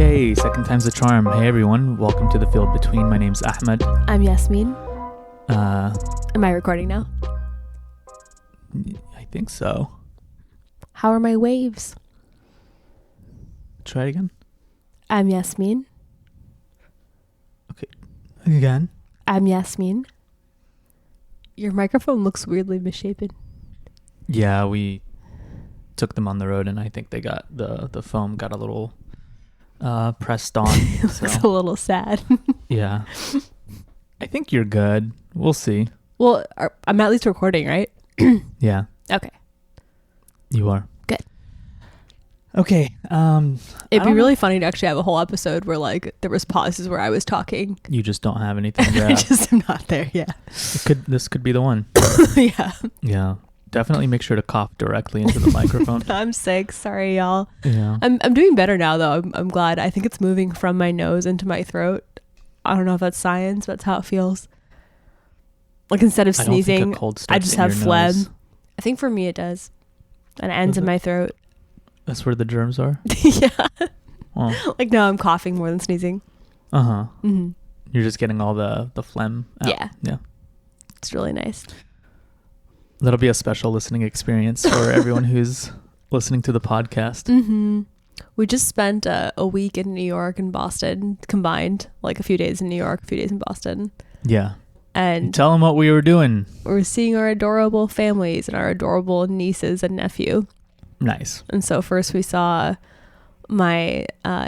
Okay, second time's the charm. Hey everyone, welcome to The Field Between. My name's Ahmed. I'm Yasmin. Am I recording now? I think so. How are my waves? Try it again. I'm Yasmin. Okay. Again. I'm Yasmin. Your microphone looks weirdly misshapen. Yeah, we took them on the road and I think they got the foam got a little pressed on. It looks a little sad. Yeah. I think you're good. We'll see. Well, I'm at least recording, right? Yeah. Okay. You are. Good. Okay. It'd be really funny to actually have a whole episode where like there was pauses where I was talking. You just don't have anything to I add. just am not there. Yeah. This could be the one. Yeah. Yeah. Definitely make sure to cough directly into the microphone. I'm sick. Sorry, y'all. Yeah. I'm doing better now though. I'm glad. I think it's moving from my nose into my throat. I don't know if that's science, but that's how it feels. Like instead of sneezing, I just have phlegm. Nose. I think for me it does. And it ends in my throat. That's where the germs are? Yeah. Oh. Like no, I'm coughing more than sneezing. Uh-huh. Mm-hmm. You're just getting all the phlegm out. Yeah. Yeah. It's really nice. That'll be a special listening experience for everyone who's listening to the podcast. Mm-hmm. We just spent a week in New York and Boston combined, like a few days in New York, a few days in Boston. Yeah. And tell them what we were doing. We're seeing our adorable families and our adorable nieces and nephew. Nice. And so first we saw my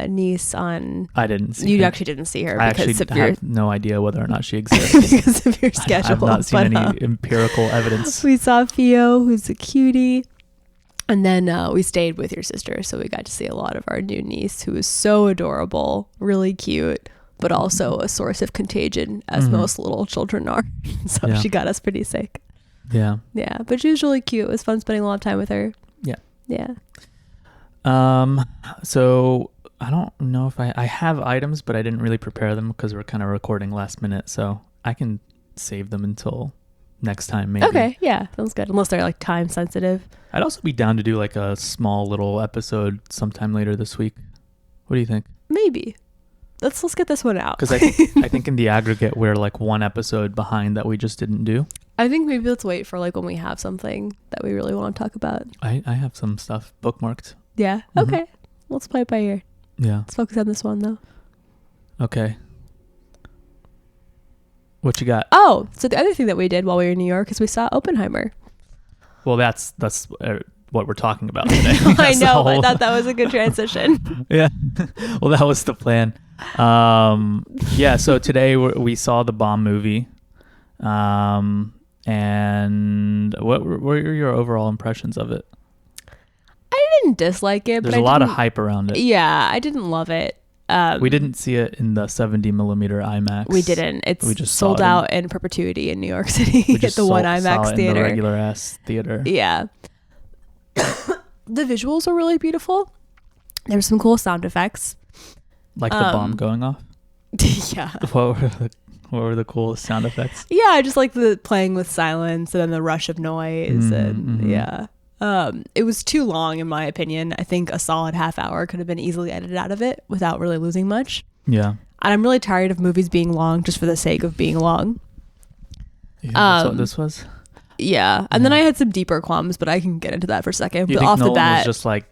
niece on... I didn't see You her. actually didn't see her. I because actually have no idea whether or not she exists. because of your schedule. I've not seen any empirical evidence. We saw Theo, who's a cutie. And then we stayed with your sister. So we got to see a lot of our new niece, who is so adorable, really cute, but also a source of contagion, as most little children are. So she got us pretty sick. Yeah. Yeah. But she was really cute. It was fun spending a lot of time with her. Yeah. Yeah. So I don't know if I have items, but I didn't really prepare them because we're kind of recording last minute. So I can save them until next time, maybe. Okay. Yeah. Sounds good. Unless they're like time sensitive. I'd also be down to do like a small little episode sometime later this week. What do you think? Maybe. Let's get this one out. Because I think in the aggregate we're like one episode behind that we just didn't do. I think maybe let's wait for like when we have something that we really want to talk about. I have some stuff bookmarked. Yeah. Okay. Let's play it by ear. Yeah. Let's focus on this one though. Okay. What you got? Oh, so the other thing that we did while we were in New York is we saw Oppenheimer. Well, that's what we're talking about today. I know. I thought that was a good transition. Yeah. Well, that was the plan. Yeah. So today we saw the bomb movie. And what were your overall impressions of it? I didn't dislike it. There's but a lot of hype around it. Yeah, I didn't love it. We didn't see it in the 70 millimeter IMAX. We didn't. We just sold out in perpetuity in New York City at the one IMAX theater. In the regular ass theater. Yeah. The visuals were really beautiful. There were some cool sound effects. Like the bomb going off? Yeah. What were the coolest sound effects? Yeah, I just like the playing with silence and then the rush of noise yeah. It was too long in my opinion. I think a solid half hour could have been easily edited out of it without really losing much. Yeah. And I'm really tired of movies being long just for the sake of being long. Yeah, that's what this was? Yeah. And then I had some deeper qualms, but I can get into that for a second. You but think off Nolan the bat, was just like,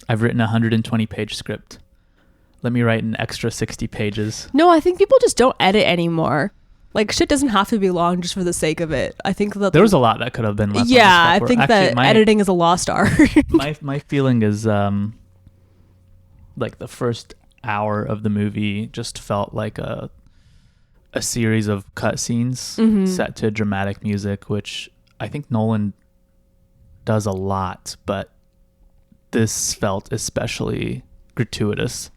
I've written a 120-page script. Let me write an extra 60 pages. No, I think people just don't edit anymore. Like shit doesn't have to be long just for the sake of it. I think that there was a lot that could have been left. Yeah, I think that editing is a lost art. my feeling is like the first hour of the movie just felt like a series of cutscenes set to dramatic music, which I think Nolan does a lot, but this felt especially gratuitous.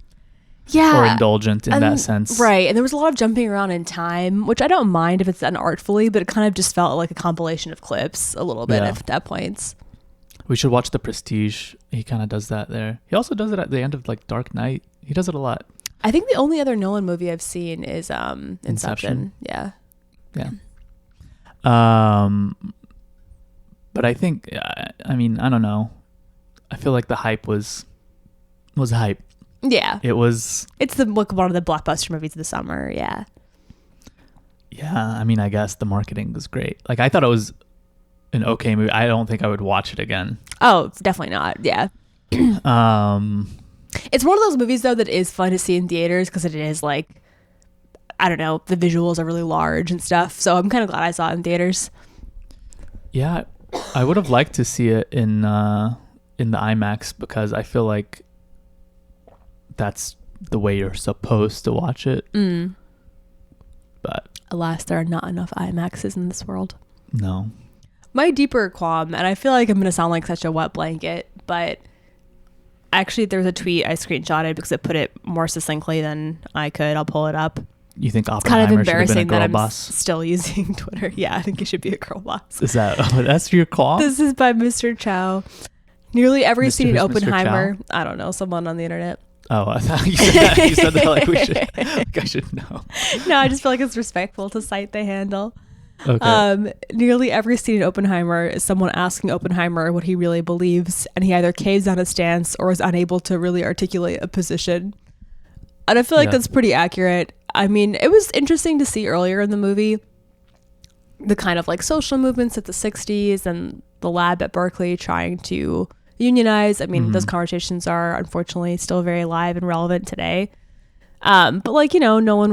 Yeah. Or indulgent in that sense. Right. And there was a lot of jumping around in time, which I don't mind if it's done artfully, but it kind of just felt like a compilation of clips a little bit at points. We should watch The Prestige. He kind of does that there. He also does it at the end of like Dark Knight. He does it a lot. I think the only other Nolan movie I've seen is Inception. Yeah. Yeah. But I think, I mean, I don't know. I feel like the hype was hype. Yeah. It's like one of the blockbuster movies of the summer. Yeah. Yeah, I mean, I guess the marketing was great. Like, I thought it was an okay movie. I don't think I would watch it again. Oh, definitely not. Yeah. It's one of those movies though that is fun to see in theaters because it is like, I don't know, the visuals are really large and stuff. So I'm kind of glad I saw it in theaters. Yeah, I would have liked to see it in the IMAX because I feel like that's the way you're supposed to watch it. But alas, there are not enough IMAXs in this world. No. My deeper qualm, and I feel like I'm going to sound like such a wet blanket, but actually there was a tweet I screenshotted because it put it more succinctly than I could. I'll pull it up. You think It's kind of Oppenheimer should have been a embarrassing girl that I'm boss? still using Twitter. Yeah, I think it should be a girl boss. Is that's your call? This is by Mr. Chow. Nearly every scene in who's Mr. Oppenheimer. Chow? I don't know, someone on the internet. Oh, I thought you said that. You said that like we should. Like I should know. No, I just feel like it's respectful to cite the handle. Okay. Nearly every scene in Oppenheimer is someone asking Oppenheimer what he really believes, and he either caves on his stance or is unable to really articulate a position. And I feel like that's pretty accurate. I mean, it was interesting to see earlier in the movie the kind of like social movements at the 60s and the lab at Berkeley trying to unionize. I mean, those conversations are unfortunately still very alive and relevant today. But like, Nolan not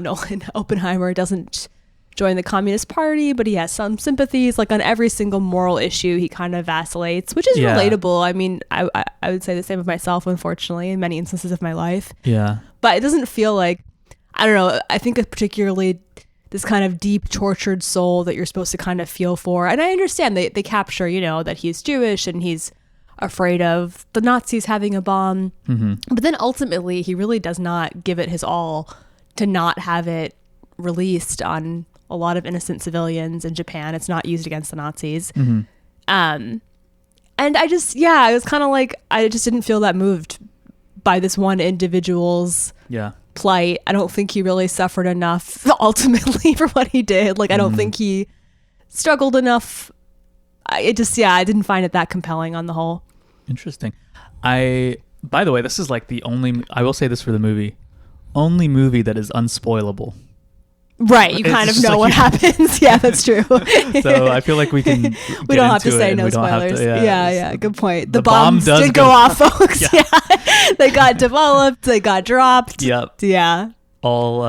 Nolan, Oppenheimer doesn't join the Communist Party, but he has some sympathies. Like on every single moral issue, he kind of vacillates, which is relatable. I mean, I would say the same of myself, unfortunately, in many instances of my life. Yeah. But it doesn't feel like, I don't know, I think particularly this kind of deep, tortured soul that you're supposed to kind of feel for. And I understand they capture, that he's Jewish and he's afraid of the Nazis having a bomb. But then ultimately, he really does not give it his all to not have it released on a lot of innocent civilians in Japan. It's not used against the Nazis. And I was kind of like, I just didn't feel that moved by this one individual's plight. I don't think he really suffered enough ultimately for what he did. Like, I don't think he struggled enough. I didn't find it that compelling on the whole. Interesting. By the way, this is like the only, I will say this for the movie, only movie that is unspoilable. Right, you kind of know what happens. Yeah, that's true. So I feel like we can. We don't have to say no spoilers. Yeah, good point. The bombs bomb did go off, folks. Yeah. They got developed. They got dropped. Yep. Yeah. All.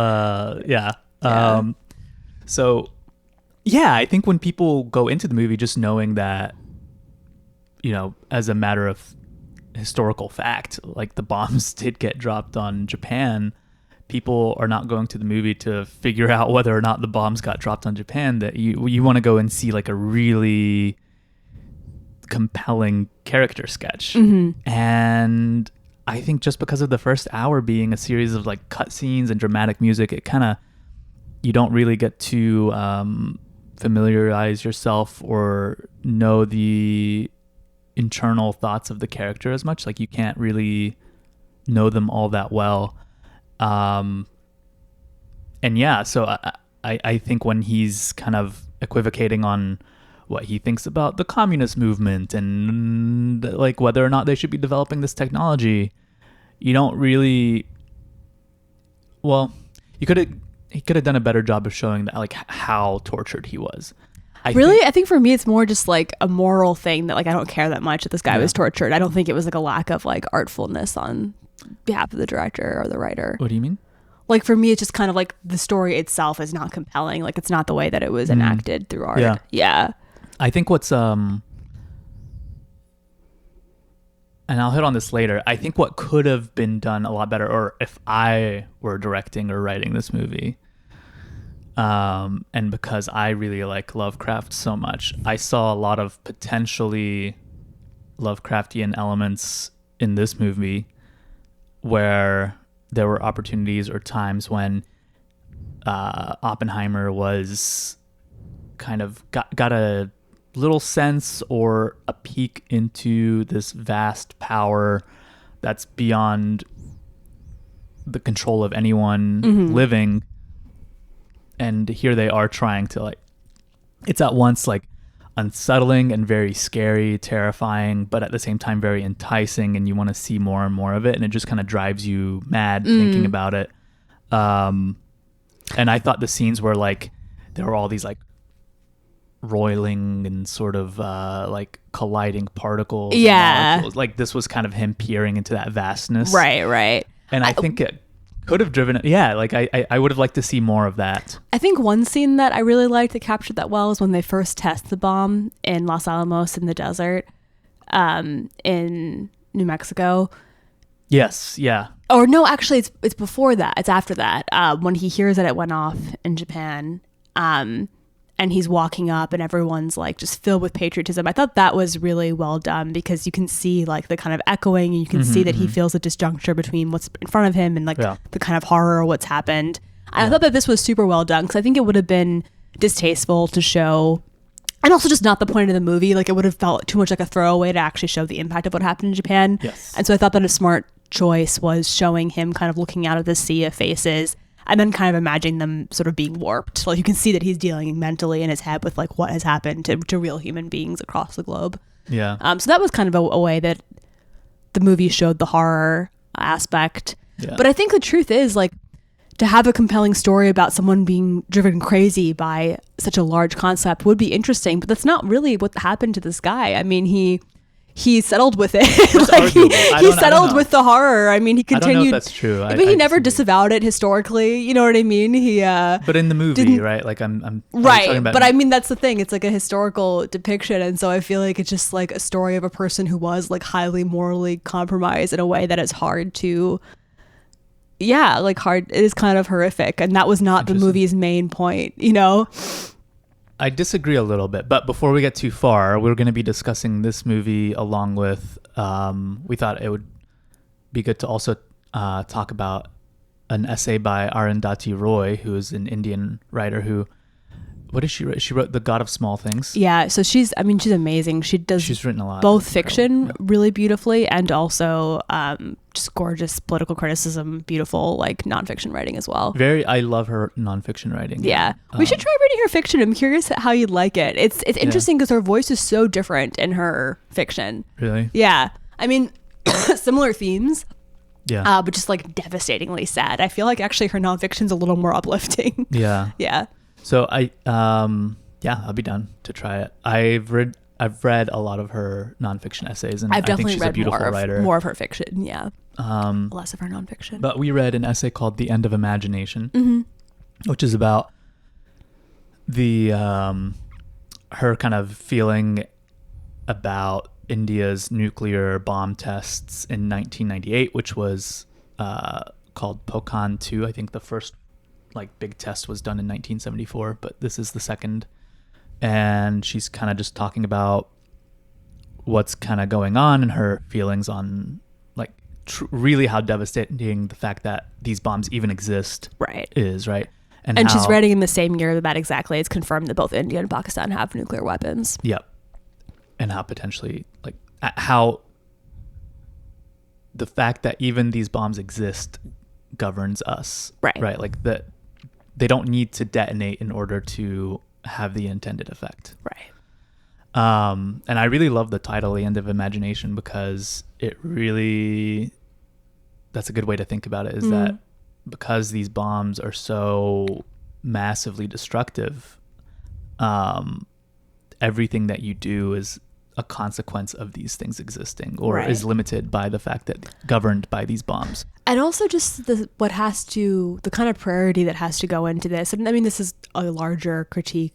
So, yeah, I think when people go into the movie just knowing that, as a matter of historical fact, like the bombs did get dropped on Japan. People are not going to the movie to figure out whether or not the bombs got dropped on Japan. That you want to go and see like a really compelling character sketch. And I think just because of the first hour being a series of like cutscenes and dramatic music, it kind of, you don't really get to familiarize yourself or know the internal thoughts of the character as much. Like you can't really know them all that well. So I think when he's kind of equivocating on what he thinks about the communist movement and like whether or not they should be developing this technology, you don't really, he could have done a better job of showing that, like how tortured he was. I think for me it's more just like a moral thing that like I don't care that much that this guy was tortured. I don't think it was like a lack of like artfulness on behalf of the director or the writer. What do you mean? Like for me it's just kind of like the story itself is not compelling. Like it's not the way that it was enacted through art. Yeah. I think what's and I'll hit on this later, I think what could have been done a lot better, or if I were directing or writing this movie, and because I really like Lovecraft so much, I saw a lot of potentially Lovecraftian elements in this movie where there were opportunities or times when Oppenheimer was kind of got a little sense or a peek into this vast power that's beyond the control of anyone living. And here they are trying to like, it's at once like unsettling and very scary, terrifying, but at the same time very enticing, and you want to see more and more of it, and it just kind of drives you mad thinking about it. And I thought the scenes were like there were all these like roiling and sort of like colliding particles. Yeah. Like this was kind of him peering into that vastness. Right. And I think it could have driven it. Yeah, like I would have liked to see more of that. I think one scene that I really liked that captured that well is when they first test the bomb in Los Alamos in the desert in New Mexico. Yes, yeah. Or no, actually it's before that. It's after that. When he hears that it went off in Japan. And he's walking up and everyone's like just filled with patriotism. I thought that was really well done because you can see like the kind of echoing, and you can see that he feels a disjuncture between what's in front of him and like the kind of horror of what's happened. And I thought that this was super well done because I think it would have been distasteful to show, and also just not the point of the movie. Like it would have felt too much like a throwaway to actually show the impact of what happened in Japan. Yes. And so I thought that a smart choice was showing him kind of looking out of the sea of faces and then kind of imagining them sort of being warped. Like you can see that he's dealing mentally in his head with like what has happened to real human beings across the globe. Yeah. So that was kind of a way that the movie showed the horror aspect. Yeah. But I think the truth is like to have a compelling story about someone being driven crazy by such a large concept would be interesting, but that's not really what happened to this guy. I mean, he settled with it. Like he settled with the horror. I mean, he continued. I don't know if that's true. But he never disavowed it historically. You know what I mean? He. But in the movie, right? Like I'm right. But I mean, that's the thing. It's like a historical depiction, and so I feel like it's just like a story of a person who was like highly morally compromised in a way that is hard to. Yeah, like hard. It is kind of horrific, and that was not the movie's main point. You know. I disagree a little bit, but before we get too far, we're going to be discussing this movie along with, we thought it would be good to also talk about an essay by Arundhati Roy, who is an Indian writer who, what did she write? She wrote The God of Small Things. Yeah, so she's amazing. She's written a lot. Both fiction really beautifully and also just gorgeous political criticism, beautiful like nonfiction writing as well. I love her nonfiction writing. Yeah. We should try reading her fiction. I'm curious how you'd like it. It's interesting because her voice is so different in her fiction. Really? Yeah. I mean, similar themes. Yeah. But just like devastatingly sad. I feel like actually her nonfiction's a little more uplifting. Yeah. Yeah. So I'll be down to try it. I've read a lot of her nonfiction essays, and I've definitely I think she's read a beautiful writer. More of her fiction, yeah. Less of her nonfiction. But we read an essay called "The End of Imagination," which is about the her kind of feeling about India's nuclear bomb tests in 1998, which was called Pokhran 2. I think the first like big test was done in 1974, but this is the second. And she's kind of just talking about what's kind of going on and her feelings on like really how devastating the fact that these bombs even exist is, right? And she's writing in the same year that exactly it's confirmed that both India and Pakistan have nuclear weapons. Yep. And how potentially like how the fact that even these bombs exist governs us, right? Like that they don't need to detonate in order to have the intended effect. Right. And I really love the title, The End of Imagination, because it really, that's a good way to think about it, is that because these bombs are so massively destructive, everything that you do is a consequence of these things existing, or is limited by the fact that governed by these bombs. And also just the kind of priority that has to go into this. And I mean, this is a larger critique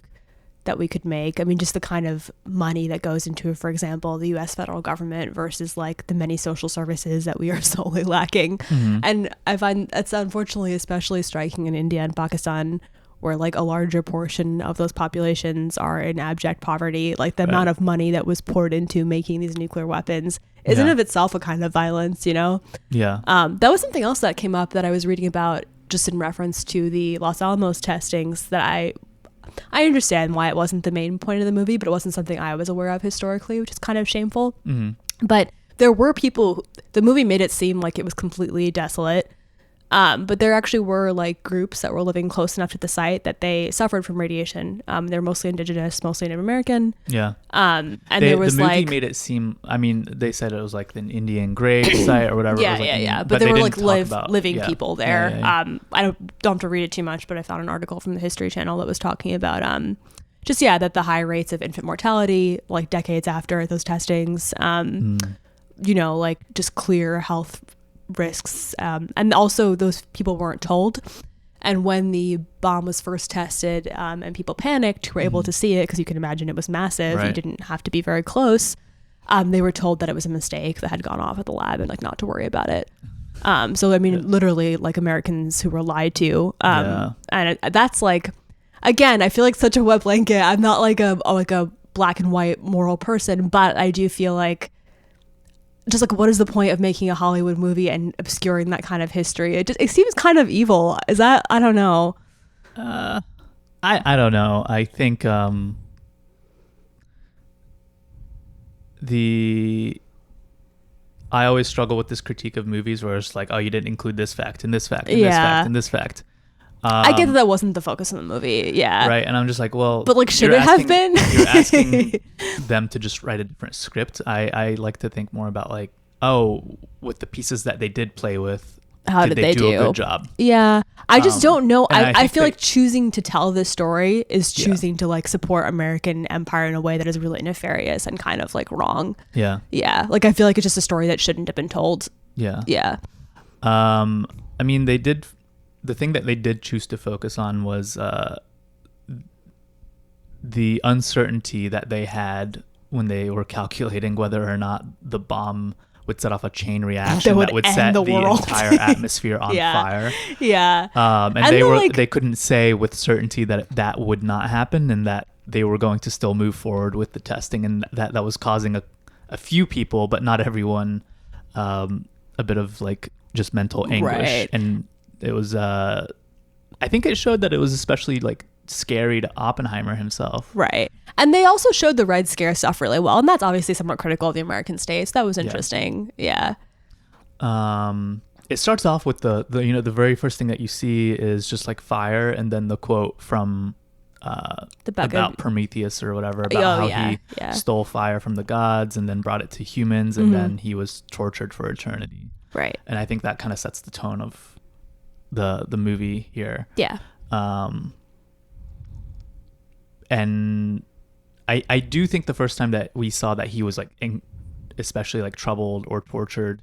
that we could make. I mean, just the kind of money that goes into, for example, the US federal government versus like the many social services that we are solely lacking. And I find that's unfortunately especially striking in India and Pakistan, where like a larger portion of those populations are in abject poverty. Like the amount of money that was poured into making these nuclear weapons is in of itself a kind of violence, you know? Yeah. That was something else that came up that I was reading about just in reference to the Los Alamos testings, that I understand why it wasn't the main point of the movie, but it wasn't something I was aware of historically, which is kind of shameful. But there were people, the movie made it seem like it was completely desolate. But there actually were like groups that were living close enough to the site that they suffered from radiation. They're mostly indigenous, mostly Native American. Yeah. And there was the movie like made it seem. I mean, they said it was like an Indian grave site or whatever. Yeah, it was like, yeah. But there were like living yeah. people there. Yeah. I don't have to read it too much, but I found an article from the History Channel that was talking about that the high rates of infant mortality, like decades after those testings, like just clear health risks, and also those people weren't told. And when the bomb was first tested, and people panicked, were able to see it because you can imagine it was massive. Right. You didn't have to be very close. They were told that it was a mistake that had gone off at the lab and like not to worry about it. So I mean, literally, like Americans who were lied to. And that's like, again, I feel like such a wet blanket. I'm not like a black and white moral person, but I do feel like, just like, what is the point of making a Hollywood movie and obscuring that kind of history? It seems kind of evil. Is that, I don't know. I don't know. I think I always struggle with this critique of movies where it's like, oh, you didn't include this fact and this fact and this fact and this fact. I get that wasn't the focus of the movie. Yeah. Right. And I'm just like, well, but like, should it have been? You're asking them to just write a different script. I like to think more about like, oh, with the pieces that they did play with, how did they do a good job? Yeah. I just don't know. I feel like choosing to tell this story is choosing to like support American empire in a way that is really nefarious and kind of like wrong. Yeah. Yeah. Like, I feel like it's just a story that shouldn't have been told. Yeah. Yeah. I mean, the thing that they did choose to focus on was the uncertainty that they had when they were calculating whether or not the bomb would set off a chain reaction that would set the entire atmosphere on fire. Yeah. And they couldn't say with certainty that would not happen, and that they were going to still move forward with the testing, and that was causing a few people, but not everyone, a bit of like just mental anguish. Right. And it was I think it showed that it was especially like scary to Oppenheimer himself. Right. And they also showed the Red Scare stuff really well, and that's obviously somewhat critical of the American states. That was interesting. Yeah. It starts off with the very first thing that you see is just like fire, and then the quote from about Prometheus or whatever, about how he stole fire from the gods and then brought it to humans, and then he was tortured for eternity. Right. And I think that kind of sets the tone of the movie here. Yeah. And I do think the first time that we saw that he was like especially like troubled or tortured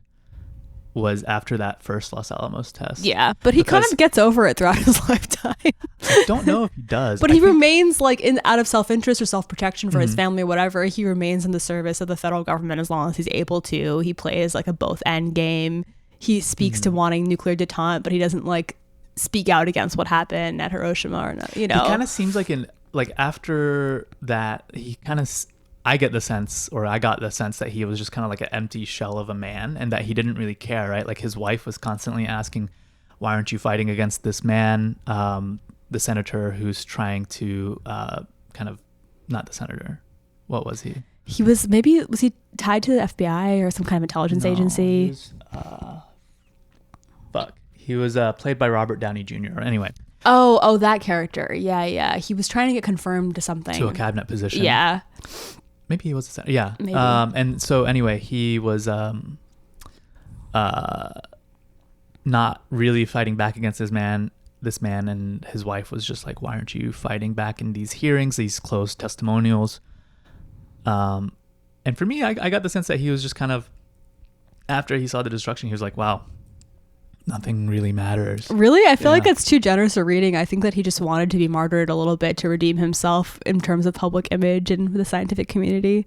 was after that first Los Alamos test. Yeah, but he kind of gets over it throughout his lifetime. I don't know if he does. But he remains like out of self-interest or self-protection for his family or whatever. He remains in the service of the federal government as long as he's able to. He plays like a both end game. He speaks to wanting nuclear detente, but he doesn't like speak out against what happened at Hiroshima or not, He kind of seems like after that, he kind of, I got the sense that he was just kind of like an empty shell of a man, and that he didn't really care, right? Like his wife was constantly asking, why aren't you fighting against this man? The senator who's trying to not the senator. What was he? Was he tied to the FBI or some kind of intelligence agency? He was played by Robert Downey Jr. Anyway. Oh, that character. Yeah. He was trying to get confirmed to something. To a cabinet position. Yeah. Maybe he was a senator. Yeah. Maybe. And so anyway, he was not really fighting back against this man, and his wife was just like, why aren't you fighting back in these hearings, these closed testimonials? And for me, I got the sense that he was just kind of, after he saw the destruction, he was like, wow, nothing really matters. Really? I feel like that's too generous a reading. I think that he just wanted to be martyred a little bit to redeem himself in terms of public image and the scientific community.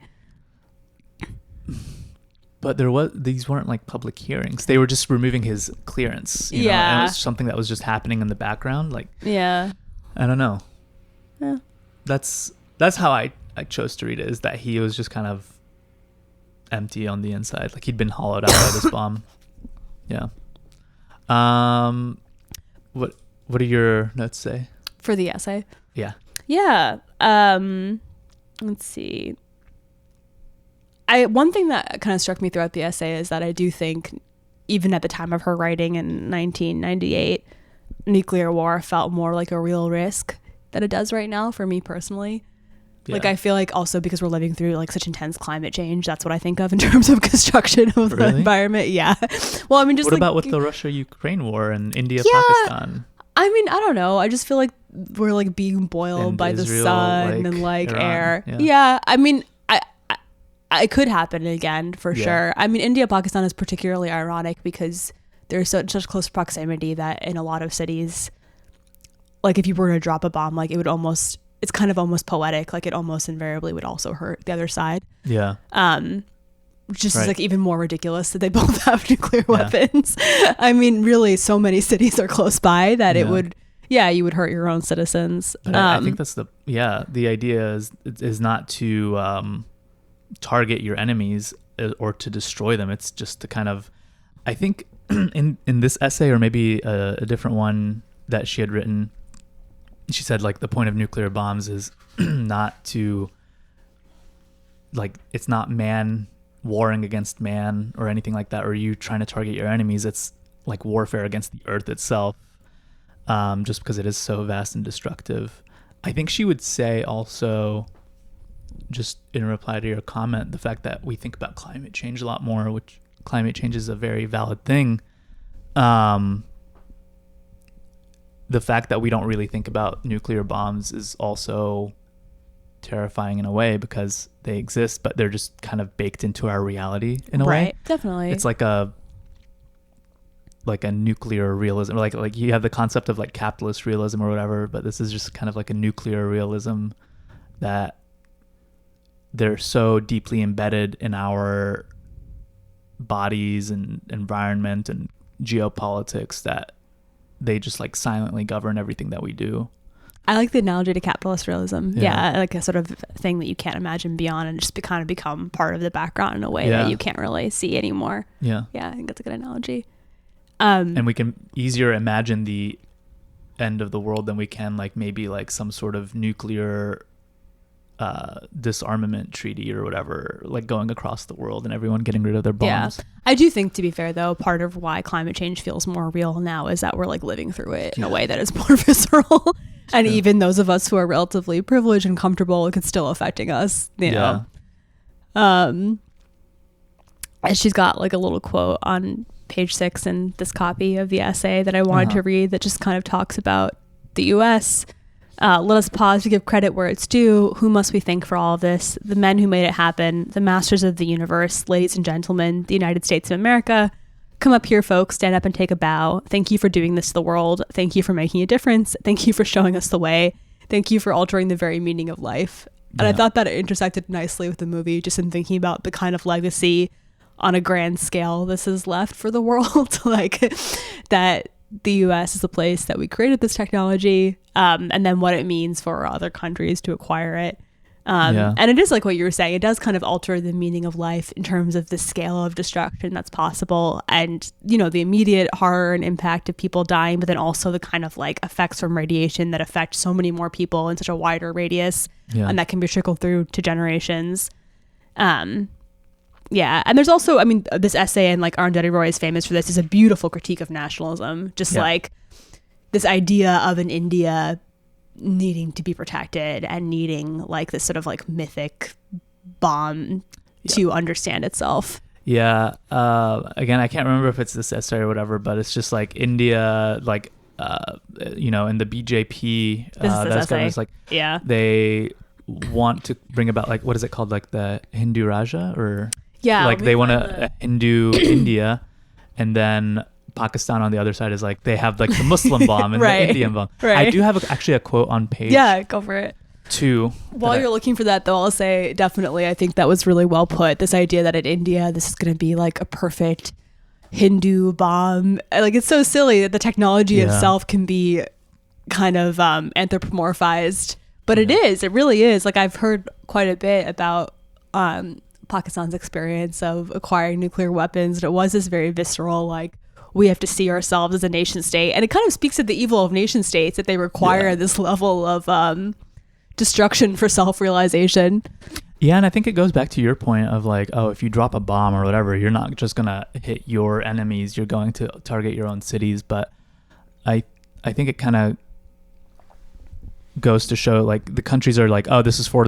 But these weren't like public hearings. They were just removing his clearance. You know? And it was something that was just happening in the background. Like, I don't know. Yeah. That's how I chose to read it, is that he was just kind of empty on the inside. Like he'd been hollowed out by this bomb. Yeah. What do your notes say for the essay? Yeah. Let's see. One thing that kind of struck me throughout the essay is that I do think even at the time of her writing in 1998, nuclear war felt more like a real risk than it does right now for me personally. Yeah. Like I feel like also because we're living through like such intense climate change, that's what I think of in terms of construction of the environment. Yeah. Well, I mean, just what like, about with the Russia-Ukraine war and India-Pakistan? I mean, I don't know. I just feel like we're like being boiled by Israel, the sun and like Iran, air. Yeah. I mean, it could happen again for sure. I mean, India-Pakistan is particularly ironic because there's such close proximity that in a lot of cities, like if you were to drop a bomb, like it's kind of almost poetic. Like it almost invariably would also hurt the other side. Yeah. Which is like even more ridiculous that they both have nuclear weapons. I mean, really, so many cities are close by that it would, you would hurt your own citizens. But I think that's the idea is not to target your enemies or to destroy them. It's just to kind of, I think in this essay or maybe a different one that she had written, she said like the point of nuclear bombs is not to, like, it's not man warring against man or anything like that, or you trying to target your enemies. It's like warfare against the earth itself, just because it is so vast and destructive. I think she would say also, just in reply to your comment, the fact that we think about climate change a lot more, which climate change is a very valid thing. The fact that we don't really think about nuclear bombs is also terrifying in a way because they exist, but they're just kind of baked into our reality in a way. Right, definitely. It's like a nuclear realism, like you have the concept of like capitalist realism or whatever, but this is just kind of like a nuclear realism that they're so deeply embedded in our bodies and environment and geopolitics that they just like silently govern everything that we do. I like the analogy to capitalist realism. Yeah, like a sort of thing that you can't imagine beyond and just kind of become part of the background in a way that you can't really see anymore. Yeah, I think that's a good analogy. And we can easier imagine the end of the world than we can like maybe like some sort of nuclear disarmament treaty or whatever, like going across the world and everyone getting rid of their bombs. Yeah. I do think, to be fair though, part of why climate change feels more real now is that we're like living through it in a way that is more visceral. And even those of us who are relatively privileged and comfortable, it's still affecting us, you know. And she's got like a little quote on page 6 in this copy of the essay that I wanted to read that just kind of talks about the US. Let us pause to give credit where it's due. Who must we thank for all of this? The men who made it happen, the masters of the universe, ladies and gentlemen, the United States of America. Come up here, folks. Stand up and take a bow. Thank you for doing this to the world. Thank you for making a difference. Thank you for showing us the way. Thank you for altering the very meaning of life. And I thought that it intersected nicely with the movie, just in thinking about the kind of legacy on a grand scale this has left for the world. Like that the US is the place that we created this technology, and then what it means for other countries to acquire it. And it is like what you were saying, it does kind of alter the meaning of life in terms of the scale of destruction that's possible and, you know, the immediate horror and impact of people dying, but then also the kind of like effects from radiation that affect so many more people in such a wider radius, and that can be trickled through to generations. And there's also, I mean, this essay, and like Arundhati Roy is famous for this, is a beautiful critique of nationalism, just like this idea of an India needing to be protected and needing like this sort of like mythic bomb to understand itself. Again, I can't remember if it's this essay or whatever, but it's just like India, like you know, in the BJP, that's kind of like they want to bring about like, what is it called, like the Hindu Raja, or like they want a Hindu India, and then Pakistan on the other side is like they have like the Muslim bomb and the Indian bomb. I do have actually a quote on page go for it 2. While you're looking for that though, I'll say definitely I think that was really well put, this idea that in India this is going to be like a perfect Hindu bomb. Like it's so silly that the technology itself can be kind of anthropomorphized, but it really is. Like I've heard quite a bit about Pakistan's experience of acquiring nuclear weapons, and it was this very visceral, like, we have to see ourselves as a nation state, and it kind of speaks of the evil of nation states that they require this level of destruction for self-realization. Yeah, and I think it goes back to your point of like, oh, if you drop a bomb or whatever, you're not just gonna hit your enemies. You're going to target your own cities. But I think it kind of goes to show like the countries are like, oh, this is for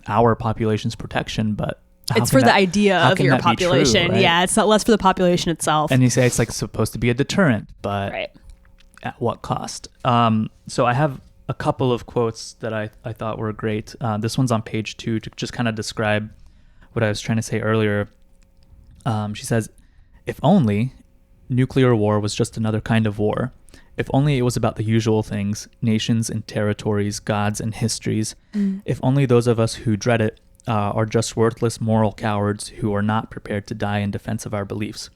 our population's protection, but it's for the idea of your population. True, right? Yeah, it's not less for the population itself. And you say it's like supposed to be a deterrent, but right. At what cost? So I have a couple of quotes that I thought were great. This one's on page 2 to just kind of describe what I was trying to say earlier. She says, if only nuclear war was just another kind of war. If only it was about the usual things, nations and territories, gods and histories. If only those of us who dread it are just worthless moral cowards who are not prepared to die in defense of our beliefs.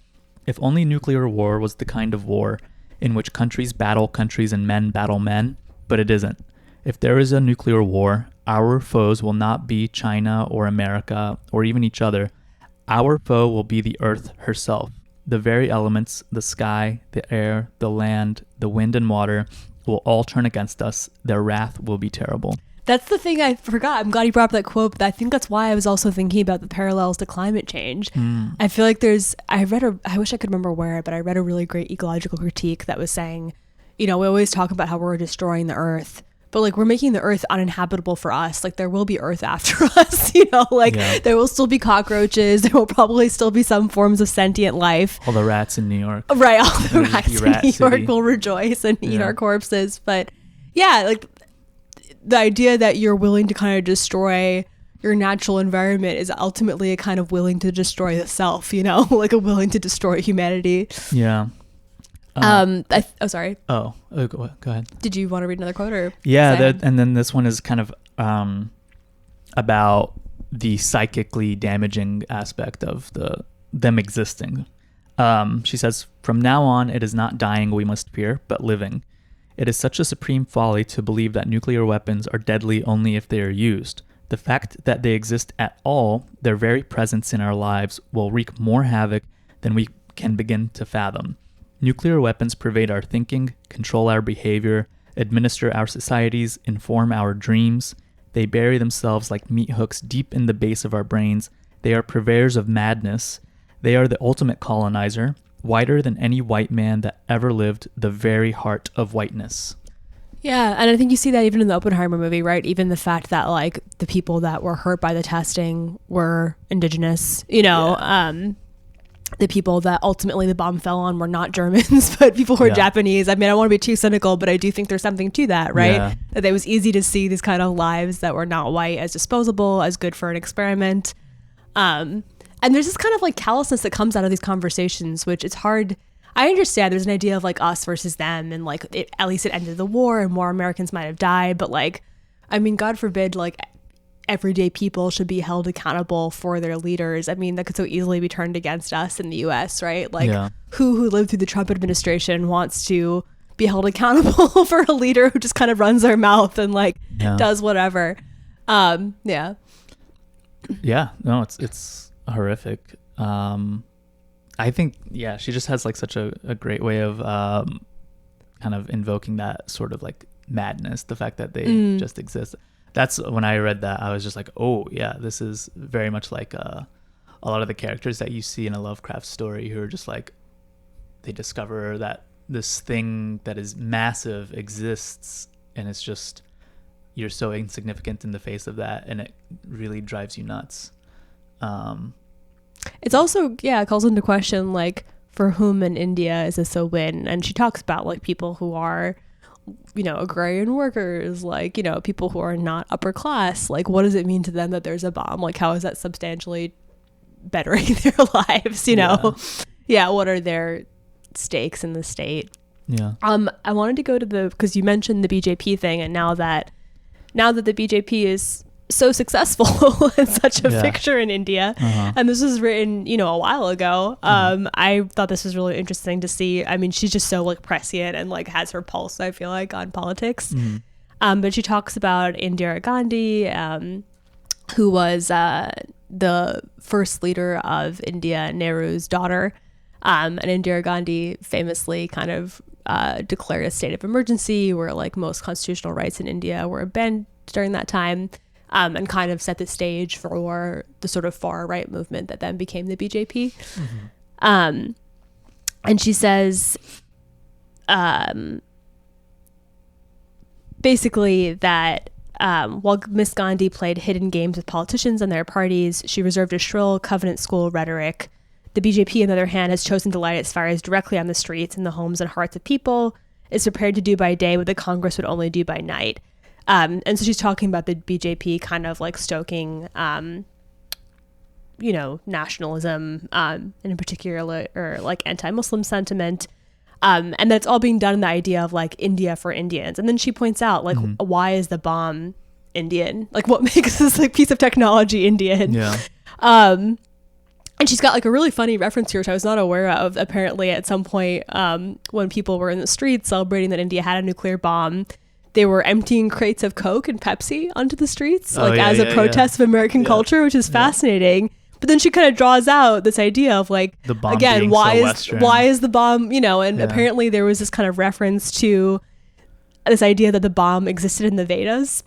If only nuclear war was the kind of war in which countries battle countries and men battle men, but it isn't. If there is a nuclear war, our foes will not be China or America or even each other. Our foe will be the earth herself. The very elements, the sky, the air, the land, the wind and water, will all turn against us. Their wrath will be terrible. That's the thing I forgot. I'm glad you brought up that quote, but I think that's why I was also thinking about the parallels to climate change. I feel like I wish I could remember where, but I read a really great ecological critique that was saying, we always talk about how we're destroying the earth, but like we're making the earth uninhabitable for us. Like there will be earth after us, there will still be cockroaches. There will probably still be some forms of sentient life. All the rats in New York. Right. All the rats in New York will rejoice and eat our corpses. But yeah, like the idea that you're willing to kind of destroy your natural environment is ultimately a kind of willing to destroy the self, like a willing to destroy humanity. Yeah. Sorry. Go ahead. Did you want to read another quote or? Yeah. And then this one is kind of about the psychically damaging aspect of them existing. She says, from now on, it is not dying we must fear, but living. It is such a supreme folly to believe that nuclear weapons are deadly only if they are used. The fact that they exist at all, their very presence in our lives, will wreak more havoc than we can begin to fathom. Nuclear weapons pervade our thinking, control our behavior, administer our societies, inform our dreams. They bury themselves like meat hooks deep in the base of our brains. They are purveyors of madness. They are the ultimate colonizer, whiter than any white man that ever lived, the very heart of whiteness. Yeah, and I think you see that even in the Oppenheimer movie, right? Even the fact that like the people that were hurt by the testing were indigenous, the people that ultimately the bomb fell on were not Germans, but people who were Japanese. I mean, I don't want to be too cynical, but I do think there's something to that, right? Yeah. That it was easy to see these kind of lives that were not white as disposable, as good for an experiment. And there's this kind of like callousness that comes out of these conversations, which it's hard. I understand there's an idea of like us versus them, and like at least it ended the war and more Americans might have died. But like, I mean, God forbid, like everyday people should be held accountable for their leaders. I mean, that could so easily be turned against us in the US, right? Like who lived through the Trump administration wants to be held accountable for a leader who just kind of runs their mouth and like does whatever. No, it's horrific. I think she just has like such a great way of kind of invoking that sort of like madness, the fact that they just exist. That's when I read that, I was just like, oh yeah, this is very much like a lot of the characters that you see in a Lovecraft story who are just like, they discover that this thing that is massive exists, and it's just, you're so insignificant in the face of that, and it really drives you nuts. It's also, it calls into question, like, for whom in India is this a win? And she talks about, like, people who are, agrarian workers, like, people who are not upper class. Like, what does it mean to them that there's a bomb? Like, how is that substantially bettering their lives, what are their stakes in the state? I wanted to go to because you mentioned the BJP thing, and now that the BJP is so successful and such a fixture in India, and this was written a while ago, I thought this was really interesting to see. I mean, she's just so like prescient and like has her pulse, I feel like, on politics. But she talks about Indira Gandhi, who was the first leader of India, Nehru's daughter, and Indira Gandhi famously kind of declared a state of emergency where like most constitutional rights in India were banned during that time. and kind of set the stage for the sort of far right movement that then became the BJP. And she says, basically that while Miss Gandhi played hidden games with politicians and their parties, she reserved a shrill covenant school rhetoric. The BJP, on the other hand, has chosen to light its fires directly on the streets, in the homes and hearts of people. It's prepared to do by day what the Congress would only do by night. And so she's talking about the BJP kind of like stoking, nationalism, and in particular, or like anti-Muslim sentiment. And that's all being done in the idea of like India for Indians. And then she points out like, why is the bomb Indian? Like what makes this like piece of technology Indian? Yeah. And she's got like a really funny reference here, which I was not aware of. Apparently at some point, when people were in the streets celebrating that India had a nuclear bomb, they were emptying crates of Coke and Pepsi onto the streets, as a protest of American culture, which is fascinating. But then she kind of draws out this idea of like, the bomb again, why is the bomb, and apparently there was this kind of reference to this idea that the bomb existed in the Vedas.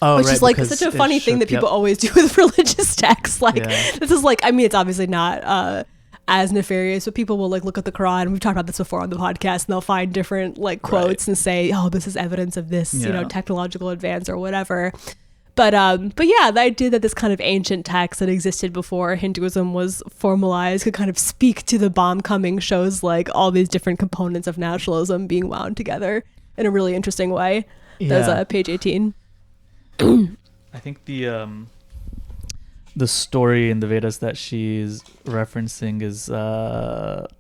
Which is like such a funny thing that people always do with religious texts. Like this is like, I mean, it's obviously not as nefarious, but people will like look at the Quran. We've talked about this before on the podcast, and they'll find different like quotes and say, oh, this is evidence of this, technological advance or whatever. But yeah, the idea that this kind of ancient text that existed before Hinduism was formalized could kind of speak to the bomb coming shows like all these different components of nationalism being wound together in a really interesting way. That was page 18. I think the story in the Vedas that she's referencing is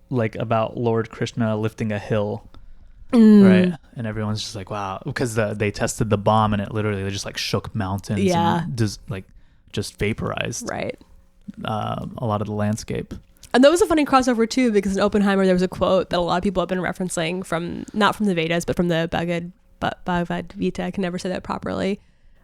like about Lord Krishna lifting a hill. Right, and everyone's just like, wow, because they tested the bomb and it literally just like shook mountains and just vaporized a lot of the landscape. And that was a funny crossover too, because in Oppenheimer there was a quote that a lot of people have been referencing from, not from the Vedas, but from the Bhagavad Gita. I can never say that properly.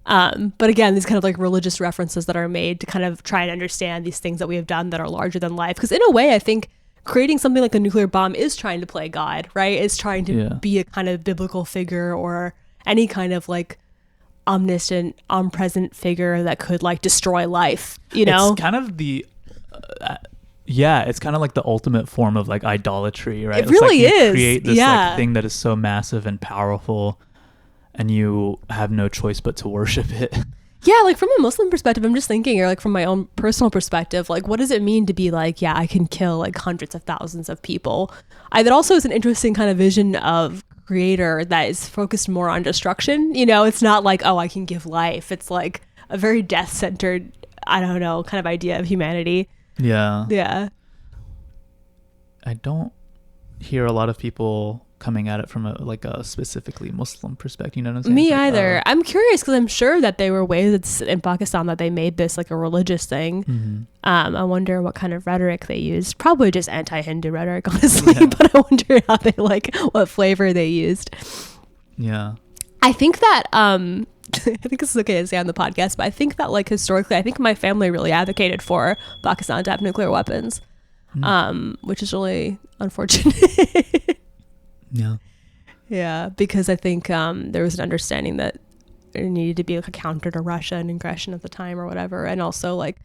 But again, these kind of like religious references that are made to kind of try and understand these things that we have done that are larger than life. Because in a way, I think creating something like a nuclear bomb is trying to play God, right? It's trying to be a kind of biblical figure or any kind of like omniscient, omnipresent figure that could like destroy life, It's kind of the... it's kind of like the ultimate form of like idolatry, right? It really is. You create this like thing that is so massive and powerful, and you have no choice but to worship it. Yeah, like from a Muslim perspective, I'm just thinking, or like from my own personal perspective, like what does it mean to be like, I can kill like hundreds of thousands of people? That also is an interesting kind of vision of creator that is focused more on destruction. It's not like, oh, I can give life. It's like a very death-centered, I don't know, kind of idea of humanity. Yeah. I don't hear a lot of people coming at it from a specifically Muslim perspective, you know what I'm saying? Me either. I'm curious because I'm sure that there were ways in Pakistan that they made this like a religious thing. I wonder what kind of rhetoric they used. Probably just anti-Hindu rhetoric, honestly. But I wonder how they what flavor they used. Yeah. I think that I think this is okay to say on the podcast, but I think that like historically, I think my family really advocated for Pakistan to have nuclear weapons, which is really unfortunate. Yeah, because I think there was an understanding that there needed to be like a counter to Russia and aggression at the time or whatever, and also like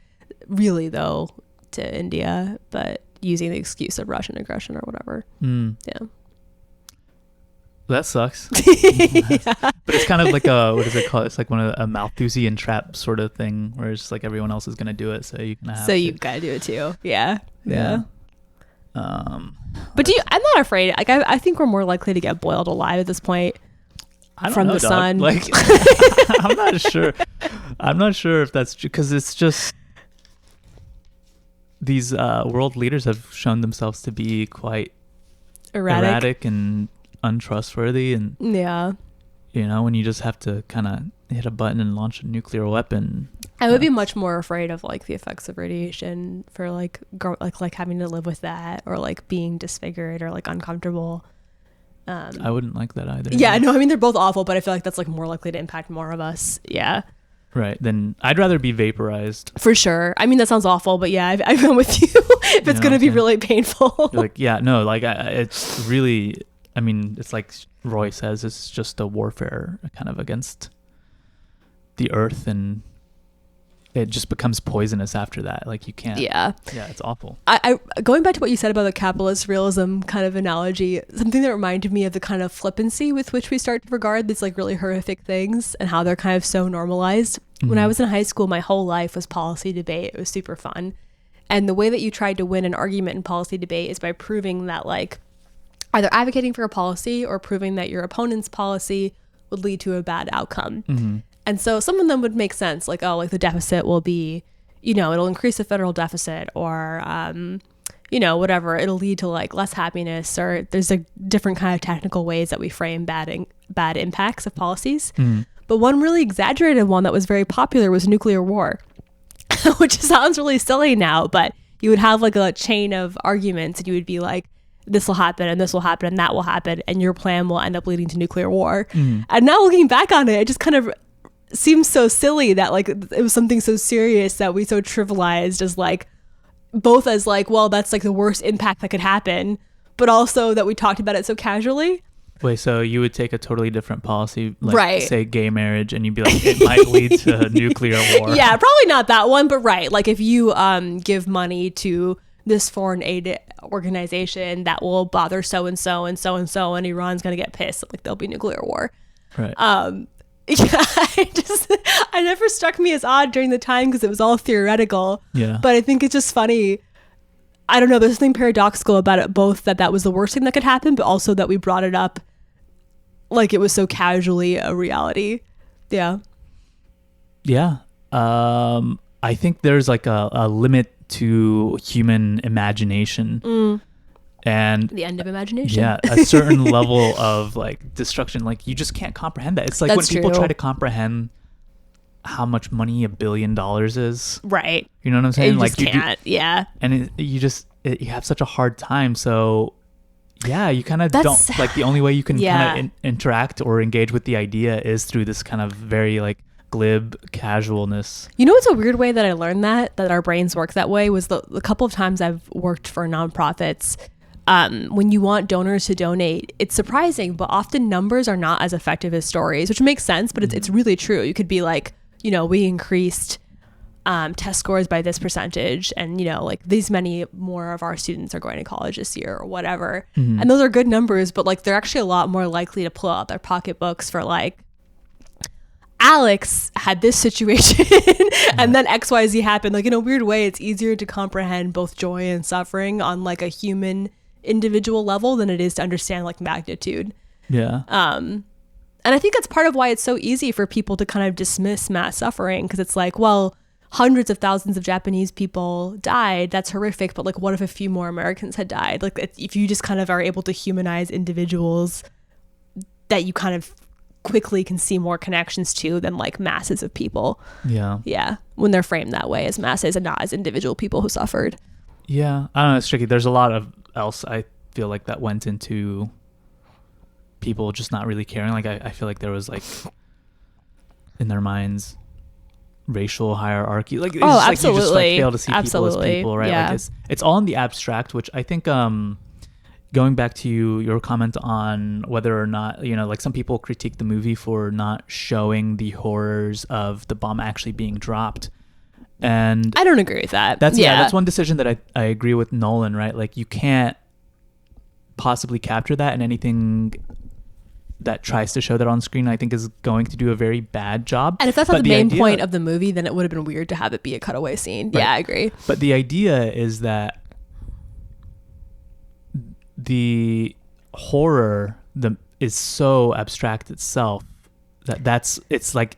really though to India, but using the excuse of Russian aggression or whatever. Yeah. That sucks. But it's kind of like what is it called? It's like a Malthusian trap sort of thing, where it's like everyone else is gonna do it, so you can have. So you gotta do it too. Yeah. But I'm not afraid. Like I think we're more likely to get boiled alive at this point from the sun. Like I'm not sure. I'm not sure if that's true, because it's just these world leaders have shown themselves to be quite erratic and untrustworthy, and when you just have to kind of hit a button and launch a nuclear weapon. I would be much more afraid of like the effects of radiation for like having to live with that, or like being disfigured or like uncomfortable. I wouldn't like that either. Yeah, no, I mean they're both awful, but I feel like that's like more likely to impact more of us. Yeah. Right. Then I'd rather be vaporized. For sure. I mean that sounds awful, but yeah, I've been with you. If it's gonna be really painful. It's really. I mean, it's like Roy says, it's just a warfare kind of against the earth and it just becomes poisonous after that. Like you can't. Yeah, it's awful. I going back to what you said about the capitalist realism kind of analogy, something that reminded me of the kind of flippancy with which we start to regard these like really horrific things and how they're kind of so normalized. When I was in high school, my whole life was policy debate. It was super fun. And the way that you tried to win an argument in policy debate is by proving that like either advocating for a policy or proving that your opponent's policy would lead to a bad outcome. And so some of them would make sense, like, oh, like the deficit will be, it'll increase the federal deficit, or, whatever. It'll lead to like less happiness, or there's a different kind of technical ways that we frame bad impacts of policies. But one really exaggerated one that was very popular was nuclear war, which sounds really silly now, but you would have like a chain of arguments and you would be like, this will happen and this will happen and that will happen, and your plan will end up leading to nuclear war. And now looking back on it, it just kind of seems so silly that like it was something so serious that we so trivialized as like both as like, well, that's like the worst impact that could happen, but also that we talked about it so casually. Wait, so you would take a totally different policy, like right, say gay marriage, and you'd be like, it might lead to nuclear war. Yeah, probably not that one, but right, like if you give money to this foreign aid organization that will bother so and so and so and so, and Iran's gonna get pissed, like there'll be nuclear war. Right. Yeah, I never struck me as odd during the time because it was all theoretical. Yeah. But I think it's just funny. I don't know. There's something paradoxical about it, both that was the worst thing that could happen, but also that we brought it up like it was so casually a reality. Yeah. Yeah. I think there's like a limit to human imagination. And the end of imagination. Yeah, a certain level of like destruction, like you just can't comprehend that. It's like That's when people true. try to comprehend how much money $1 billion is. Right. You know what I'm saying? You like just can't. Yeah. And you have such a hard time. So yeah, you kind of don't, like the only way you can kind of interact or engage with the idea is through this kind of very like glib casualness. You know what's a weird way that I learned that our brains work that way was the couple of times I've worked for nonprofits. When you want donors to donate, it's surprising, but often numbers are not as effective as stories, which makes sense, but it's really true. You could be like, we increased test scores by this percentage, and like these many more of our students are going to college this year or whatever. And those are good numbers, but like they're actually a lot more likely to pull out their pocketbooks for like, Alex had this situation and then XYZ happened. Like in a weird way, it's easier to comprehend both joy and suffering on like a human individual level than it is to understand like magnitude. Yeah. And I think that's part of why it's so easy for people to kind of dismiss mass suffering, because it's like, well, hundreds of thousands of Japanese people died. That's horrific. But like, what if a few more Americans had died? Like if you just kind of are able to humanize individuals that you kind of quickly can see more connections to than like masses of people. Yeah, when they're framed that way as masses and not as individual people who suffered. Yeah, I don't know, it's tricky. There's a lot of else I feel like that went into people just not really caring. Like I feel like there was like in their minds racial hierarchy, like it's just, absolutely, like, you just like fail to see people as people, right? Yeah. Like it's all in the abstract, which I think going back to your comment on whether or not, like some people critique the movie for not showing the horrors of the bomb actually being dropped. And I don't agree with that. That's one decision that I agree with Nolan, right? Like you can't possibly capture that, and anything that tries to show that on screen, I think is going to do a very bad job. And if that's not the main point of the movie, then it would have been weird to have it be a cutaway scene. Right. Yeah, I agree. But the idea is that the horror is so abstract itself that it's like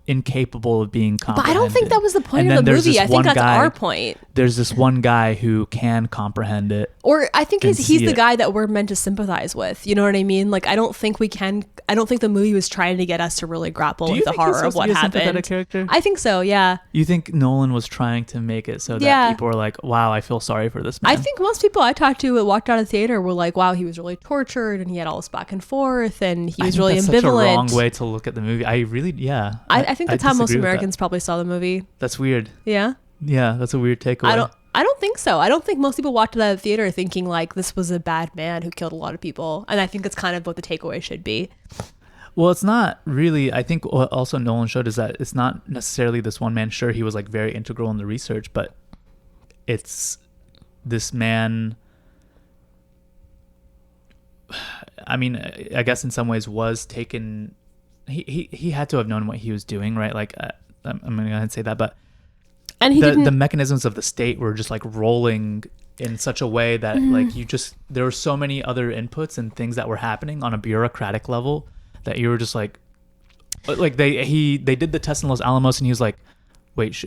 incapable of being comprehended. But I don't think that was the point of the movie. I think that's our point. There's this one guy who can comprehend it. Or I think he's the guy that we're meant to sympathize with. You know what I mean? Like, I don't think the movie was trying to get us to really grapple with the horror of what happened. Do you think he's supposed to be a sympathetic character? I think so, yeah. You think Nolan was trying to make it so that people were like, wow, I feel sorry for this man? I think most people I talked to that walked out of the theater were like, wow, he was really tortured and he had all this back and forth and he was really ambivalent. That's such a wrong way to look at the movie. I think that's how most Americans probably saw the movie. That's weird. Yeah? Yeah, that's a weird takeaway. I don't think so. I don't think most people walked out of the theater thinking like this was a bad man who killed a lot of people. And I think that's kind of what the takeaway should be. Well, it's not really. I think what also Nolan showed is that it's not necessarily this one man. Sure, he was like very integral in the research, but it's this man. I mean, I guess in some ways was taken. He had to have known what he was doing, right? Like, I'm going to go ahead and say that, but and the mechanisms of the state were just like rolling in such a way that like there were so many other inputs and things that were happening on a bureaucratic level that you were just like they did the test in Los Alamos and he was like, wait,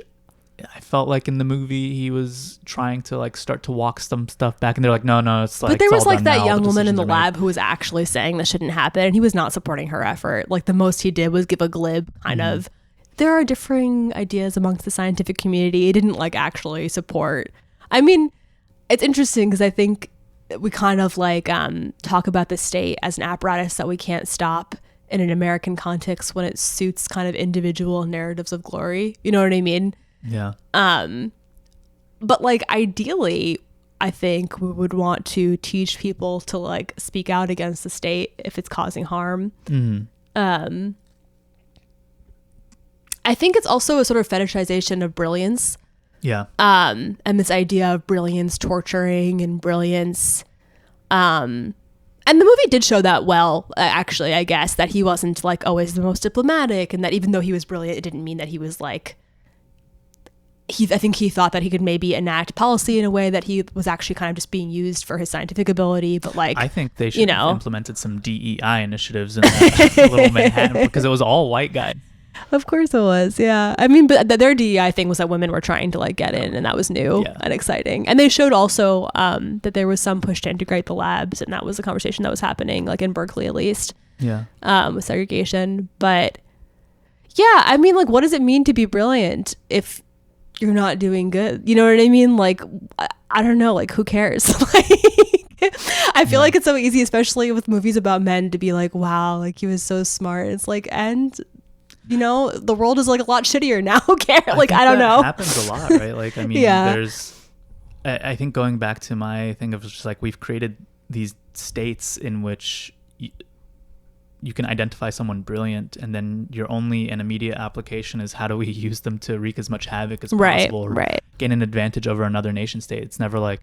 I felt like in the movie he was trying to like start to walk some stuff back, and they're like, no, it's like. But there was like that now. young woman in the lab who was actually saying this shouldn't happen, and he was not supporting her effort. Like the most he did was give a glib kind of. There are differing ideas amongst the scientific community. He didn't like actually support. I mean, it's interesting because I think we kind of like talk about the state as an apparatus that we can't stop in an American context when it suits kind of individual narratives of glory. You know what I mean? Yeah. But like ideally, I think we would want to teach people to like speak out against the state if it's causing harm. I think it's also a sort of fetishization of brilliance. Yeah. And this idea of brilliance torturing and brilliance. And the movie did show that well, actually, I guess, that he wasn't like always the most diplomatic, and that even though he was brilliant, it didn't mean that he was like, I think he thought that he could maybe enact policy in a way that he was actually kind of just being used for his scientific ability. But like, I think they should have implemented some DEI initiatives in that little Manhattan, because it was all white guys. Of course it was, yeah. I mean, but their DEI thing was that women were trying to like get in, and that was new and exciting. And they showed also that there was some push to integrate the labs, and that was a conversation that was happening, like in Berkeley at least. Yeah. With segregation, but yeah, I mean, like, what does it mean to be brilliant if you're not doing good? You know what I mean? Like, I don't know. Like, who cares? I feel like it's so easy, especially with movies about men, to be like, wow, like he was so smart. It's like, and you know, the world is like a lot shittier now. Who cares? Like, I don't know. It happens a lot, right? Like, I mean, I think going back to my thing of just like, we've created these states in which you can identify someone brilliant, and then your only and immediate application is how do we use them to wreak as much havoc as possible, or gain an advantage over another nation state. It's never like,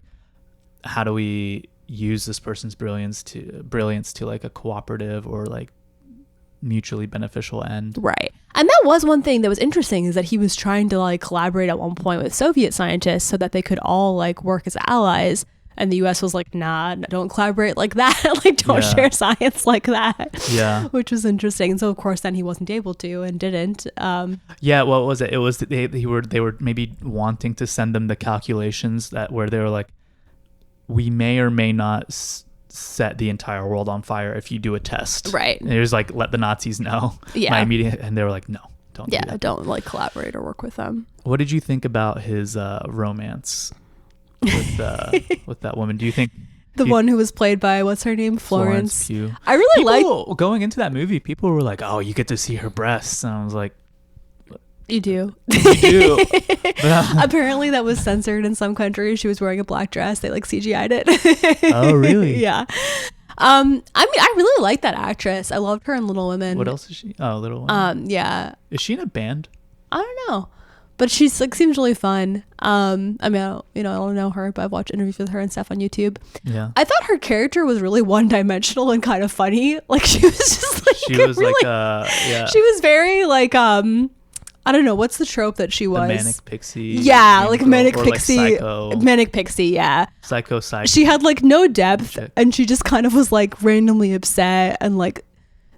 how do we use this person's brilliance to like a cooperative or like mutually beneficial end. Right. And that was one thing that was interesting, is that he was trying to like collaborate at one point with Soviet scientists so that they could all like work as allies, and the US was like, nah, don't collaborate like that. Like, don't share science like that. Yeah. Which was interesting. And so of course then he wasn't able to and didn't. Yeah, what was it? It was they were maybe wanting to send them the calculations where they were like, we may or may not set the entire world on fire if you do a test. Right. And it was like, let the Nazis know. Yeah. And they were like, no, don't do that. Don't like collaborate or work with them. What did you think about his romance with that woman? Do you think the one who was played by, what's her name? Florence Pugh. I really like going into that movie. People were like, oh, you get to see her breasts, and I was like, you do. You do. Apparently that was censored in some countries. She was wearing a black dress. They like CGI'd it. Oh, really? Yeah. I mean, I really like that actress. I loved her in Little Women. What else is she? Oh, Little Women. Yeah. Is she in a band? I don't know. But she's like, seems really fun. I mean, I don't know her, but I've watched interviews with her and stuff on YouTube. Yeah. I thought her character was really one-dimensional and kind of funny. Like, she was just like, she was very like, I don't know, what's the trope that she was? The manic pixie. Yeah, like manic pixie. Like manic pixie, yeah. Psycho. She had like no depth, and she just kind of was like randomly upset and like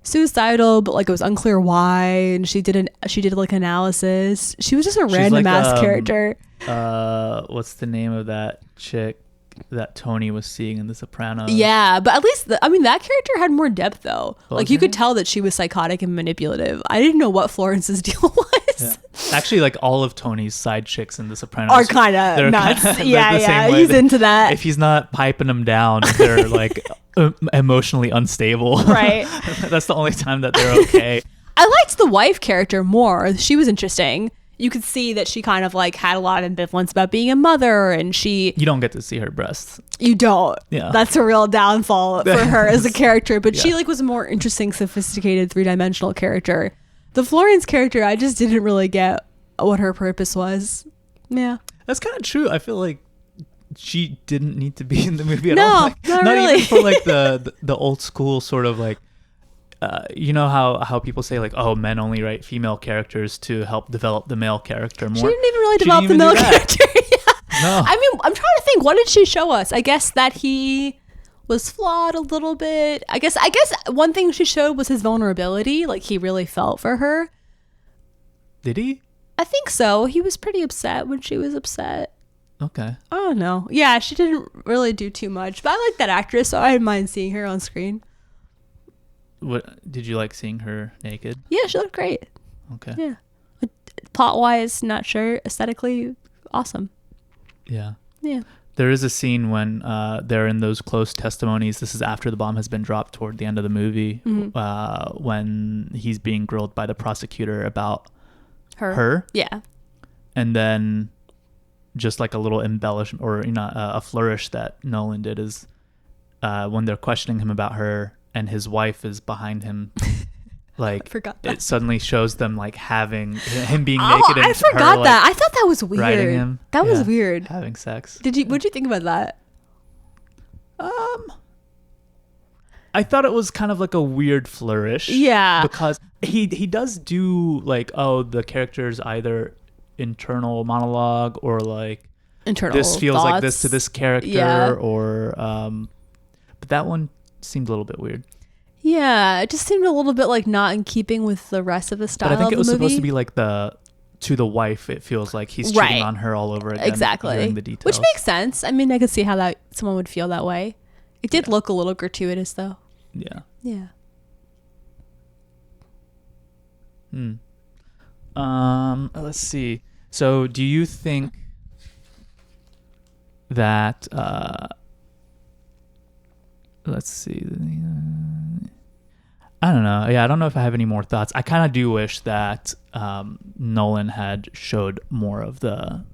suicidal, but like it was unclear why. And she did like analysis. She was just a random ass character. What's the name of that chick that Tony was seeing in The Sopranos? Yeah, but at least that character had more depth though. Like you could tell that she was psychotic and manipulative. I didn't know what Florence's deal was. Yeah. Actually, like all of Tony's side chicks in The Sopranos are kind of nuts. Yeah, he's into that. If he's not piping them down, they're like emotionally unstable. Right. That's the only time that they're okay. I liked the wife character more. She was interesting. you could see that she kind of like had a lot of ambivalence about being a mother, and you don't get to see her breasts. You don't. Yeah. That's a real downfall for her as a character. But she Yeah. like was a more interesting, sophisticated, three-dimensional character. The Florence character, I just didn't really get what her purpose was. Yeah. That's kind of true. I feel like she didn't need to be in the movie at No, all. Like, not not really. even for like the old school sort of like, you know how people say like, oh, men only write female characters to help develop the male character more. She didn't even really She develop the didn't male even do that. character. Yeah. No. I mean, I'm trying to think. What did she show us? I guess that he was flawed a little bit. I guess one thing she showed was his vulnerability. Like he really felt for her. Did he? I think so. He was pretty upset when she was upset. Okay. I don't know. Yeah, she didn't really do too much, but I like that actress, so I didn't mind seeing her on screen. What did you like seeing her naked? Yeah, she looked great. Okay. Yeah. Plot wise, not sure. Aesthetically, awesome. Yeah. Yeah. There is a scene when they're in those close testimonies. This is after the bomb has been dropped toward the end of the movie, when he's being grilled by the prosecutor about her. Yeah. And then just like a little embellishment or a flourish that Nolan did is when they're questioning him about her and his wife is behind him. Like I forgot that. it suddenly shows them like having him being naked. And I forgot her, like, that. I thought that was riding weird. him. That was Yeah, weird. having sex. What'd you think about that? I thought it was kind of like a weird flourish. Yeah. Because he does do like, oh, the character's either internal monologue or like Internal this feels thoughts. like this to this character, Yeah. or but that one seemed a little bit weird. Yeah, it just seemed a little bit like not in keeping with the rest of the style But I think of it was the movie. supposed to be like to the wife. It feels like he's Right. cheating on her all over again. Exactly. Hearing the details. Which makes sense. I mean, I could see how that someone would feel that way. It did look a little gratuitous though. Yeah. Yeah. Let's see. So do you think that let's see. I don't know. Yeah, I don't know if I have any more thoughts. I kind of do wish that Nolan had showed more of the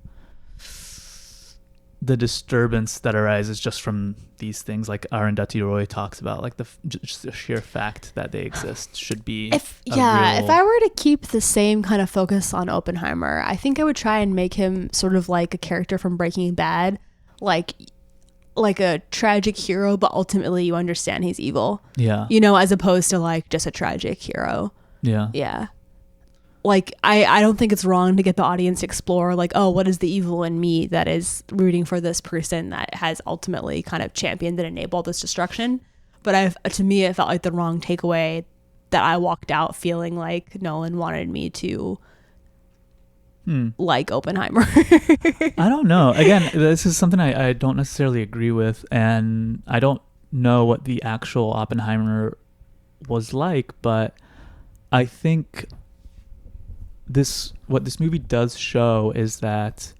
disturbance that arises just from these things, like Arundhati Roy talks about, like just the sheer fact that they exist should be. If I were to keep the same kind of focus on Oppenheimer, I think I would try and make him sort of like a character from Breaking Bad, like a tragic hero, but ultimately you understand he's evil. Yeah. As opposed to like just a tragic hero. Yeah. Yeah. Like, I don't think it's wrong to get the audience to explore, like, oh, what is the evil in me that is rooting for this person that has ultimately kind of championed and enabled this destruction. But to me, it felt like the wrong takeaway that I walked out feeling like Nolan wanted me to like Oppenheimer. I don't know. Again, this is something I don't necessarily agree with, and I don't know what the actual Oppenheimer was like, but I think what this movie does show is that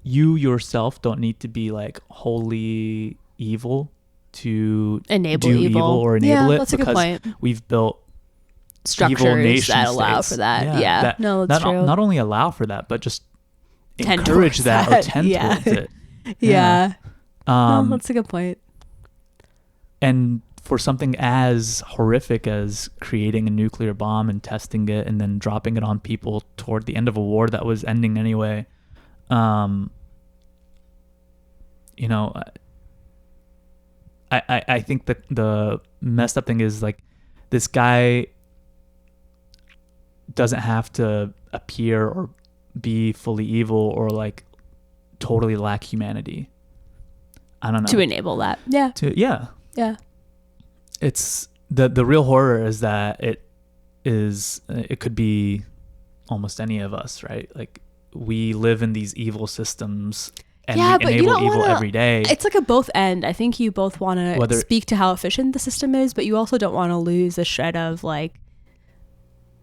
you yourself don't need to be like wholly evil to Enable do evil. or enable it, that's a good because point. we've built Structures evil nation that allow states. for that. Yeah. No, that's true. Not only allow for that, but just Tend encourage towards that or that. tend Yeah. towards it. Yeah. No, Um, that's a good point. and for something as horrific as creating a nuclear bomb and testing it and then dropping it on people toward the end of a war that was ending anyway, I think that the messed up thing is like this guy doesn't have to appear or be fully evil or like totally lack humanity. I don't know. To enable that. Yeah. Yeah. It's the real horror is that it could be almost any of us, right? Like we live in these evil systems and we enable evil every day. It's like a both end. I think you both want to speak to how efficient the system is, but you also don't want to lose a shred of like,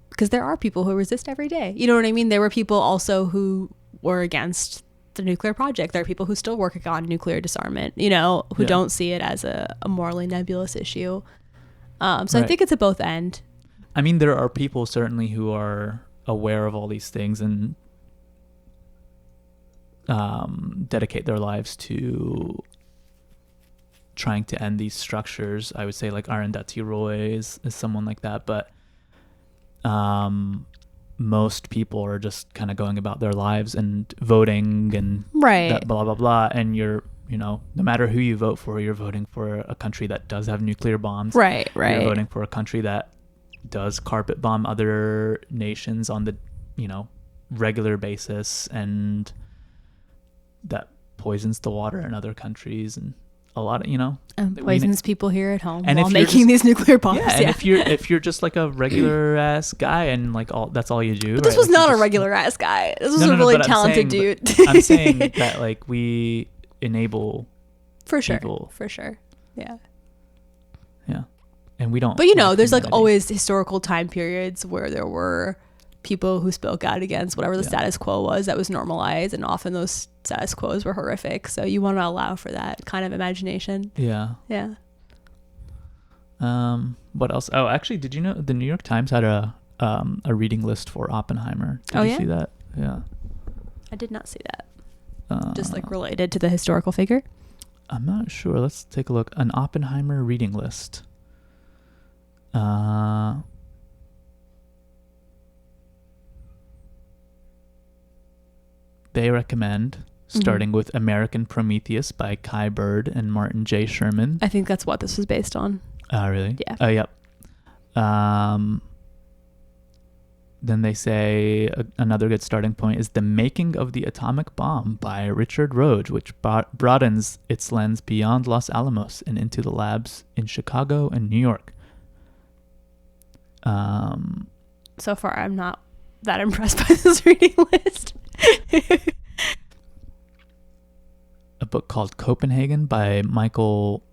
because there are people who resist every day. You know what I mean? There were people also who were against the nuclear project. There are people who still work on nuclear disarmament, who don't see it as a morally nebulous issue. So I think it's a both end. I mean, there are people certainly who are aware of all these things and dedicate their lives to trying to end these structures. I would say like Arundhati Roy is someone like that, but most people are just kind of going about their lives and voting and that blah blah blah, and you're, you know, no matter who you vote for, you're voting for a country that does have nuclear bombs. Right. You're voting for a country that does carpet bomb other nations on the, you know, regular basis, and that poisons the water in other countries, and a lot of, you know, poisons people here at home and while making these nuclear bombs. Yeah, and if you're just like a regular ass guy and like that's all you do. But this was not a regular ass guy. This was a really talented dude. I'm saying that like we enable people. For sure. Yeah. And we don't. But you know, there's like always historical time periods where there were people who spoke out against whatever the status quo was that was normalized, and often those status quos were horrific. So you want to allow for that kind of imagination. Yeah. What else? Oh, actually, did you know the New York Times had a reading list for Oppenheimer? Did you see that? Yeah. I did not see that. Just like related to the historical figure? I'm not sure. Let's take a look. An Oppenheimer reading list. They recommend starting with American Prometheus by Kai Bird and Martin J. Sherman. I think that's what this was based on. Oh, really? Yeah. Oh, yep. Then they say another good starting point is The Making of the Atomic Bomb by Richard Roge, which broadens its lens beyond Los Alamos and into the labs in Chicago and New York. So far, I'm not that impressed by this reading list. A book called Copenhagen by Michael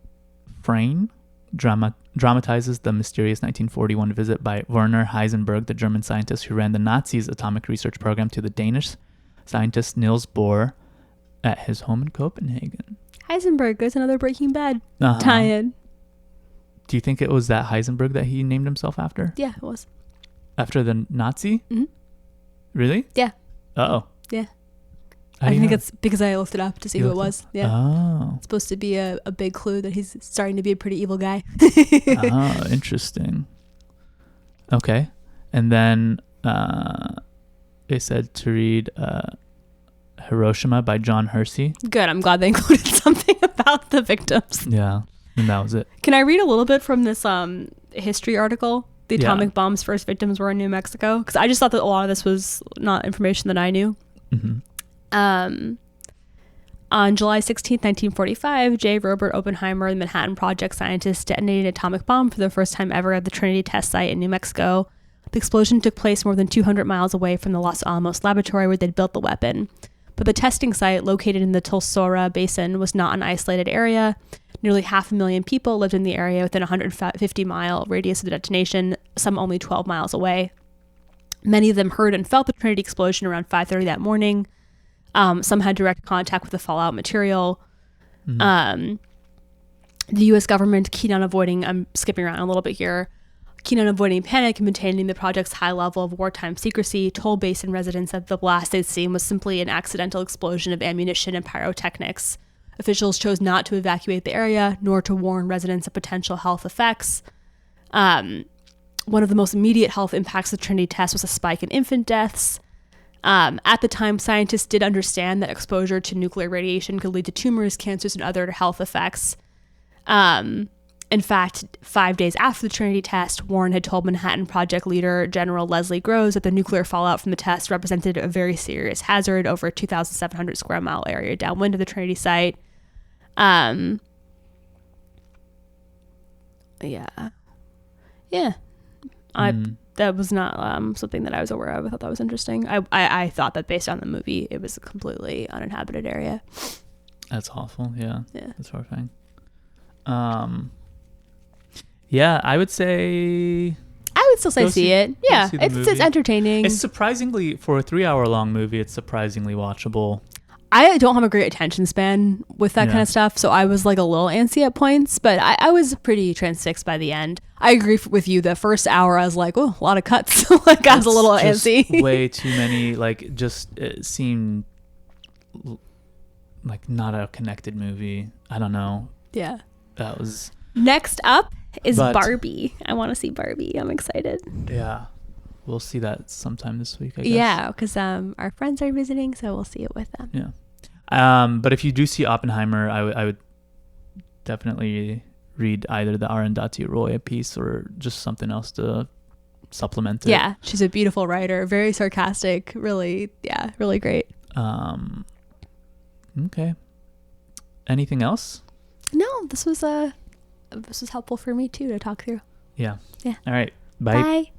Frayn dramatizes the mysterious 1941 visit by Werner Heisenberg, the German scientist who ran the Nazis' atomic research program, to the Danish scientist Niels Bohr at his home in Copenhagen. Heisenberg, there's another Breaking Bad tie-in. Do you think it was that Heisenberg that he named himself after? Yeah, it was. After the Nazi? Mm-hmm. Really? Yeah. Uh-oh. Yeah. I think it's because I looked it up to see who it was. Yeah. Oh. It's supposed to be a big clue that he's starting to be a pretty evil guy. Oh, interesting. Okay. And then they said to read Hiroshima by John Hersey. Good. I'm glad they included something about the victims. Yeah. And that was it. Can I read a little bit from this history article? The atomic bomb's first victims were in New Mexico. Because I just thought that a lot of this was not information that I knew. Mm-hmm. On July 16, 1945, J. Robert Oppenheimer, the Manhattan Project scientist, detonated an atomic bomb for the first time ever at the Trinity test site in New Mexico. The explosion took place more than 200 miles away from the Los Alamos laboratory where they'd built the weapon. But the testing site, located in the Tulsora Basin, was not an isolated area. Nearly 500,000 people lived in the area within a 150-mile radius of the detonation, some only 12 miles away. Many of them heard and felt the Trinity explosion around 5:30 that morning. Some had direct contact with the fallout material. Mm-hmm. The U.S. government, keen on avoiding, I'm skipping around a little bit here, keen on avoiding panic and maintaining the project's high level of wartime secrecy, told Basin residents that the blast they'd seen was simply an accidental explosion of ammunition and pyrotechnics. Officials chose not to evacuate the area, nor to warn residents of potential health effects. One of the most immediate health impacts of the Trinity test was a spike in infant deaths. At the time, scientists did understand that exposure to nuclear radiation could lead to tumors, cancers, and other health effects. In fact, 5 days after the Trinity test, Warren had told Manhattan Project leader General Leslie Groves that the nuclear fallout from the test represented a very serious hazard over a 2,700 square mile area downwind of the Trinity site. That was not something that I was aware of. I thought that was interesting. I thought that based on the movie, it was a completely uninhabited area. That's awful. Yeah. That's horrifying. Yeah, I would say... I would still say see it. Yeah, it's entertaining. It's surprisingly, for a 3-hour-long movie, it's surprisingly watchable. I don't have a great attention span with that kind of stuff, so I was like a little antsy at points, but I was pretty transfixed by the end. I agree with you. The first hour, I was like, oh, a lot of cuts. Like, I was a little antsy. Way too many, like, just it seemed like not a connected movie. I don't know. Yeah. That was Next up is But- Barbie. I want to see Barbie. I'm excited. yeah. We'll see that sometime this week, I guess. Yeah, because our friends are visiting, so we'll see it with them. Yeah. But if you do see Oppenheimer, I would definitely read either the Arundhati Roy piece or just something else to supplement it. Yeah, she's a beautiful writer, very sarcastic, really great. Okay. Anything else? No, this was helpful for me too to talk through. Yeah. Yeah. All right. Bye. Bye.